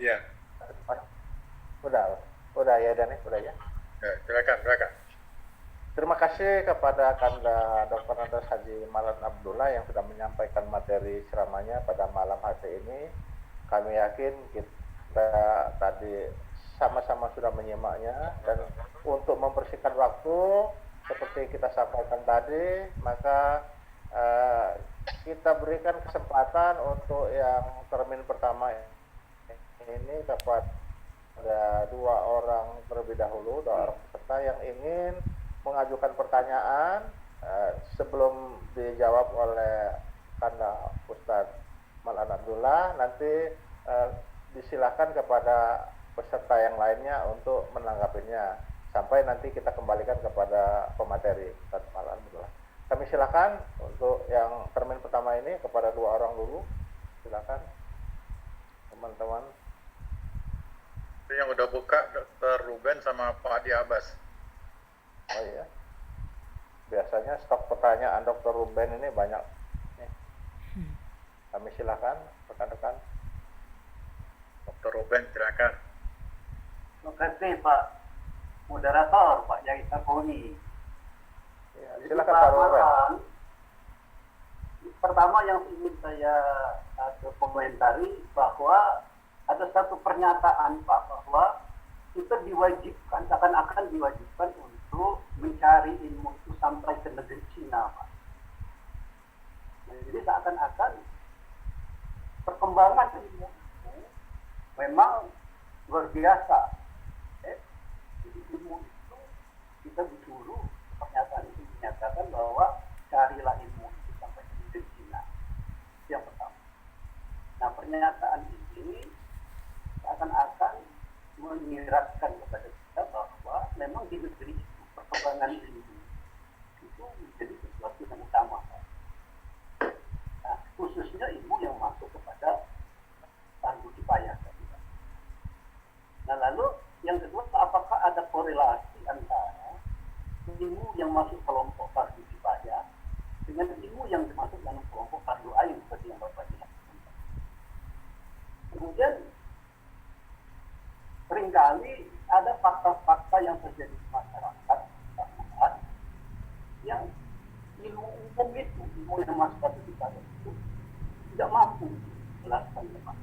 Iya, Udah, udah ya Dani, udah ya. ya, silakan, silakan. Terima kasih kepada Kanda Dr. Andes Haji Malan Abdullah yang sudah menyampaikan materi ceramahnya pada malam hari ini. Kami yakin kita tadi sama-sama sudah menyimaknya dan untuk membersihkan waktu seperti kita sampaikan tadi, maka eh, kita berikan kesempatan untuk yang termin pertama ini dapat ada dua orang terlebih dahulu, dua orang peserta yang ingin mengajukan pertanyaan sebelum dijawab oleh Kanda Ustadz Malan Abdullah. Nanti disilakan kepada peserta yang lainnya untuk menanggapinya sampai nanti kita kembalikan kepada pemateri Ustadz Malan Abdullah. Kami silakan untuk yang termin pertama ini kepada dua orang dulu. Silakan teman-teman. Itu yang udah buka Dr. Ruben sama Pak Adi Abbas. Oh iya. Biasanya stok pertanyaan Dr. Ruben ini banyak. Kami silakan rekan-rekan. Dr. Ruben, silakan. Terima kasih Pak Moderator, Pak Yai Saponi. Ya, silakan Pak Ruben. Pertama yang ingin saya komentari bahwa ada satu pernyataan Pak bahwa kita diwajibkan, akan diwajibkan untuk mencari ilmu itu sampai ke negeri Cina Pak. Nah, jadi seakan-akan perkembangan ilmu itu memang luar biasa. Jadi ilmu itu kita disuruh, pernyataan itu dinyatakan bahwa carilah ilmu itu sampai ke negeri Cina. Itu yang pertama. Nah pernyataan ini akan menyiratkan kepada kita bahwa memang di negeri itu perkembangan ilmu itu menjadi sesuatu yang utama. Nah, khususnya ilmu yang masuk kepada fardu kifayah. Nah lalu yang kedua, apakah ada korelasi antara ilmu yang masuk kelompok fardu kifayah dengan ilmu yang dimasuk dalam kelompok fardu ain seperti yang Bapak jelaskan? Kemudian seringkali ada fakta-fakta yang terjadi di masyarakat yang ilmu umum itu, ilmu yang masuk fardu kifayah itu tidak mampu dijelaskan Pak.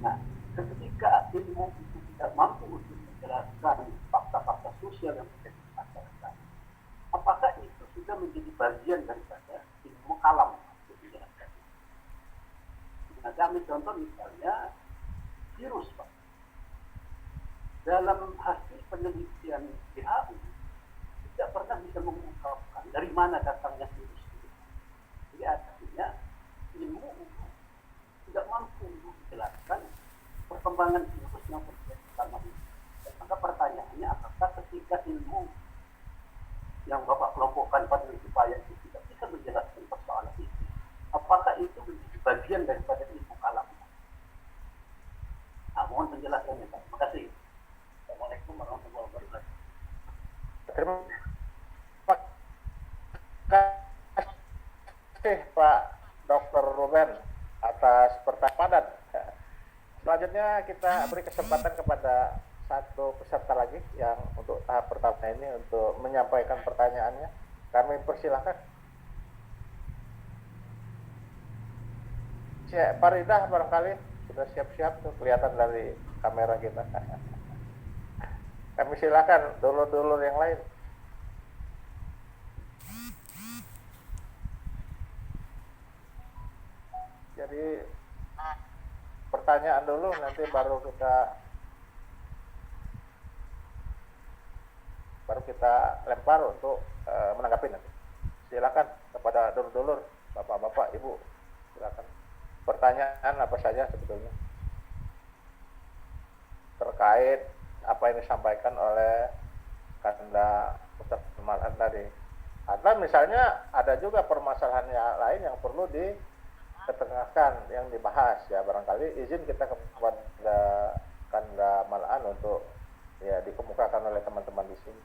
Nah, ketika ilmu itu tidak mampu untuk menjelaskan fakta-fakta sosial yang terjadi di masyarakat, apakah itu sudah menjadi bagian daripada ilmu kalam? Nah, kami contoh misalnya virus, Pak. Dalam hasil penelitian WHO tidak pernah bisa mengungkapkan dari mana datangnya virus itu. Jadi artinya ilmu tidak mampu untuk menjelaskan perkembangan virus yang terjadi selama ini. Maka pertanyaannya, apakah ketika ilmu yang Bapak kelompokkan pada supaya itu tidak bisa menjelaskan persoalan itu, apakah itu menjadi bagian daripada ilmu kalam? Nah, mohon penjelasannya Pak. Terima kasih. Assalamualaikum warahmatullahi wabarakatuh. Terima kasih Pak Dr. Ruben atas pertanyaan. Selanjutnya kita beri kesempatan kepada satu peserta lagi yang untuk tahap pertama ini untuk menyampaikan pertanyaannya. Kami persilahkan. Pak Ridah barangkali sudah siap-siap tuh, kelihatan dari kamera kita. Kami silakan dulur-dulur yang lain. Jadi pertanyaan dulu, nanti baru kita lempar untuk menanggapi nanti. Silakan kepada dulur-dulur, bapak-bapak, ibu, silakan. Pertanyaan apa saja sebetulnya terkait apa yang disampaikan oleh Kanda Ustadz Malan tadi. Atau misalnya ada juga permasalahan lain yang perlu diketengahkan, yang dibahas ya, barangkali izin kita kepada Kanda Malan untuk ya dikemukakan oleh teman-teman di sini.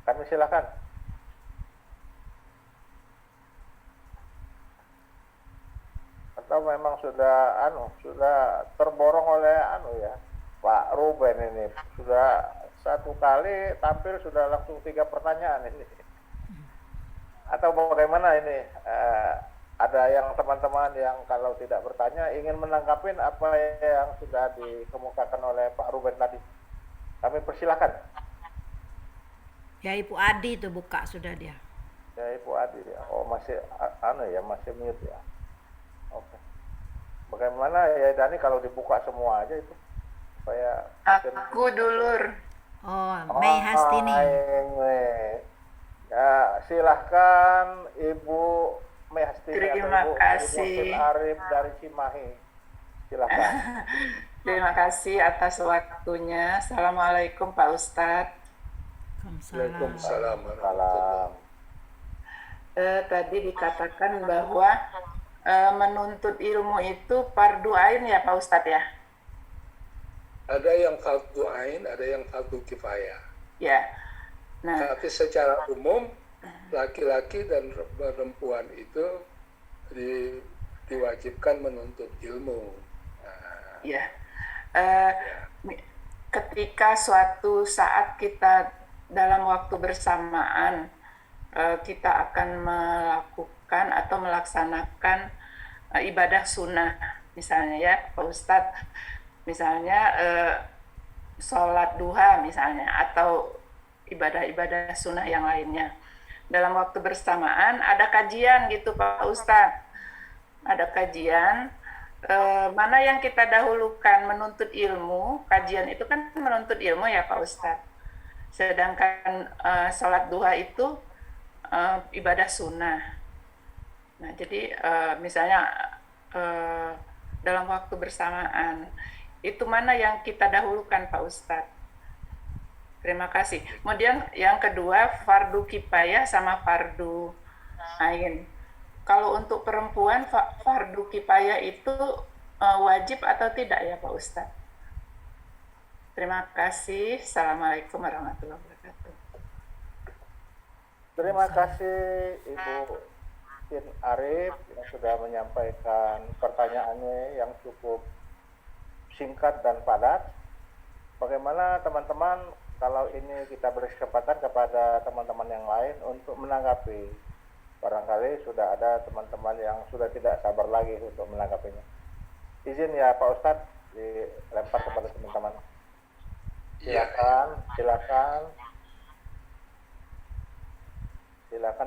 Kami silakan. Atau memang sudah terborong oleh Pak Ruben ini. Sudah satu kali tampil sudah langsung 3 pertanyaan ini. Atau bagaimana ini? Ada yang teman-teman yang kalau tidak bertanya ingin menanggapi apa yang sudah dikemukakan oleh Pak Ruben tadi. Kami persilakan. Ya Ibu Adi itu buka sudah dia. Ya Ibu Adi ya. Oh masih masih mute ya. Oke. Bagaimana ya Dani kalau dibuka semua aja itu supaya Aku dulur. Oh, Mei Hastini. Ya, silahkan Ibu Mei Hastini Terima atau Ibu kasih. Ibu Arif dari Cimahi. Silahkan. Terima kasih atas waktunya. Assalamualaikum Pak Ustadz. Waalaikumsalam. Salam. Tadi dikatakan bahwa menuntut ilmu itu fardu ain ya Pak Ustadz ya? Ada yang fardu ain, ada yang fardu kifayah. Ya. Nah, Tapi secara umum laki-laki dan perempuan itu diwajibkan menuntut ilmu. Nah, ya. Ketika suatu saat kita dalam waktu bersamaan kita akan melakukan atau melaksanakan ibadah sunnah, misalnya ya Pak Ustadz, misalnya sholat duha misalnya, atau ibadah-ibadah sunnah yang lainnya. Dalam waktu bersamaan ada kajian gitu Pak Ustadz, ada kajian, mana yang kita dahulukan, menuntut ilmu, kajian itu kan menuntut ilmu ya Pak Ustadz. Sedangkan sholat duha itu ibadah sunnah. Nah jadi misalnya dalam waktu bersamaan, itu mana yang kita dahulukan Pak Ustadz? Terima kasih. Kemudian yang kedua, fardu kifayah sama fardu ain. Kalau untuk perempuan, fardu kifayah itu wajib atau tidak ya Pak Ustadz? Terima kasih. Assalamualaikum warahmatullahi wabarakatuh. Terima kasih Ibu Tin Arif yang sudah menyampaikan pertanyaannya yang cukup singkat dan padat. Bagaimana teman-teman kalau ini kita beri kesempatan kepada teman-teman yang lain untuk menanggapi? Barangkali sudah ada teman-teman yang sudah tidak sabar lagi untuk menanggapinya. Izin ya Pak Ustadz, dilempar kepada teman-teman. Silakan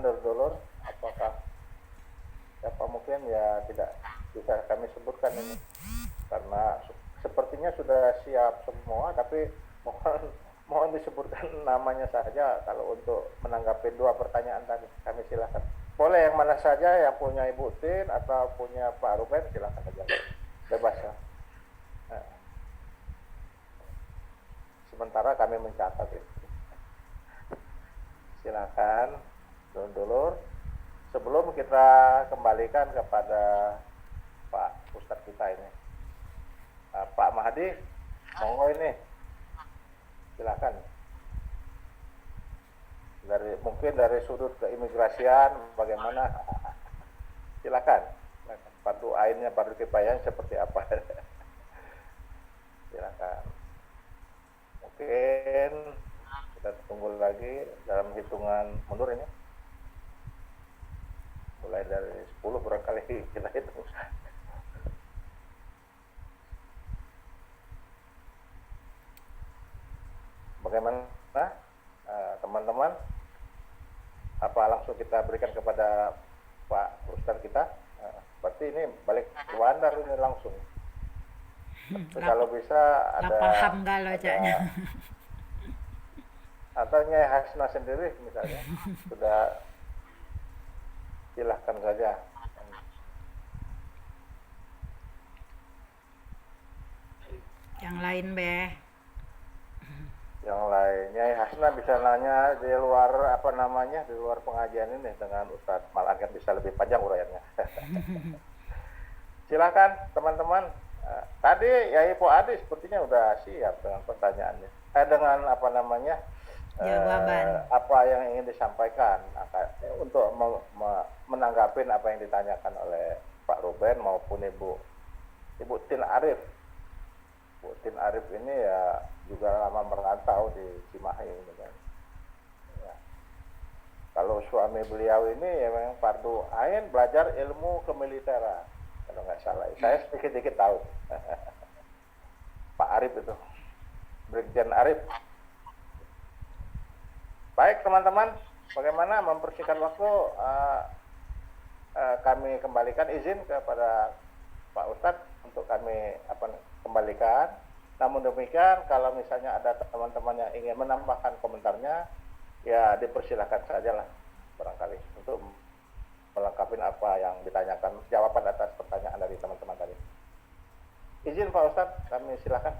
dulur-dulur, apakah siapa mungkin ya tidak bisa kami sebutkan ini karena sepertinya sudah siap semua, tapi mohon disebutkan namanya saja kalau untuk menanggapi 2 pertanyaan tadi. Kami silakan. Boleh yang mana saja, yang punya Ibu Tin atau punya Pak Ruben, silakan aja. Bebas ya. Nah. Sementara kami mencatat itu. Silakan dulur-dulur. Sebelum kita kembalikan kepada Pak Ustadz kita ini, Pak Mahdi, monggo ini, silakan. Mungkin dari sudut keimigrasian, bagaimana? Silakan. Fardu ainnya, fardu kifayah seperti apa? Silakan. Mungkin kita tunggu lagi dalam hitungan mundur ini. Mulai dari 10 barangkali kita hitung. Bagaimana teman-teman? Apa langsung kita berikan kepada Pak Ustadz kita? Berarti ini balik ke Bandar ini langsung. Kalau bisa ada paham kalau ajaknya. Atau Nyai Hasna sendiri misalnya sudah, silahkan saja. Yang lain be. Yang lainnya Hasna bisa nanya di luar di luar pengajian ini dengan Ustadz Malah kan bisa lebih panjang uraiannya. Silakan teman-teman. Tadi ya Ibu Adi sepertinya udah siap dengan pertanyaannya. Dengan jawaban. Apa yang ingin disampaikan untuk menanggapi apa yang ditanyakan oleh Pak Ruben maupun Ibu Tin Arif. Bu Tin Arif ini ya juga lama merantau di Cimahi ini kan. Ya. Kalau suami beliau ini ya memang fardu ain belajar ilmu kemiliteran kalau nggak salah. Saya sedikit-sedikit tahu. Pak Arif itu, Brigjen Arif. Baik teman-teman, bagaimana mempersingkat waktu, kami kembalikan izin kepada Pak Ustadz untuk kami kembalikan. Namun demikian, kalau misalnya ada teman-teman yang ingin menambahkan komentarnya, ya dipersilahkan sajalah barangkali untuk melengkapi apa yang ditanyakan, jawaban atas pertanyaan dari teman-teman tadi. Izin Pak Ustadz, kami silakan.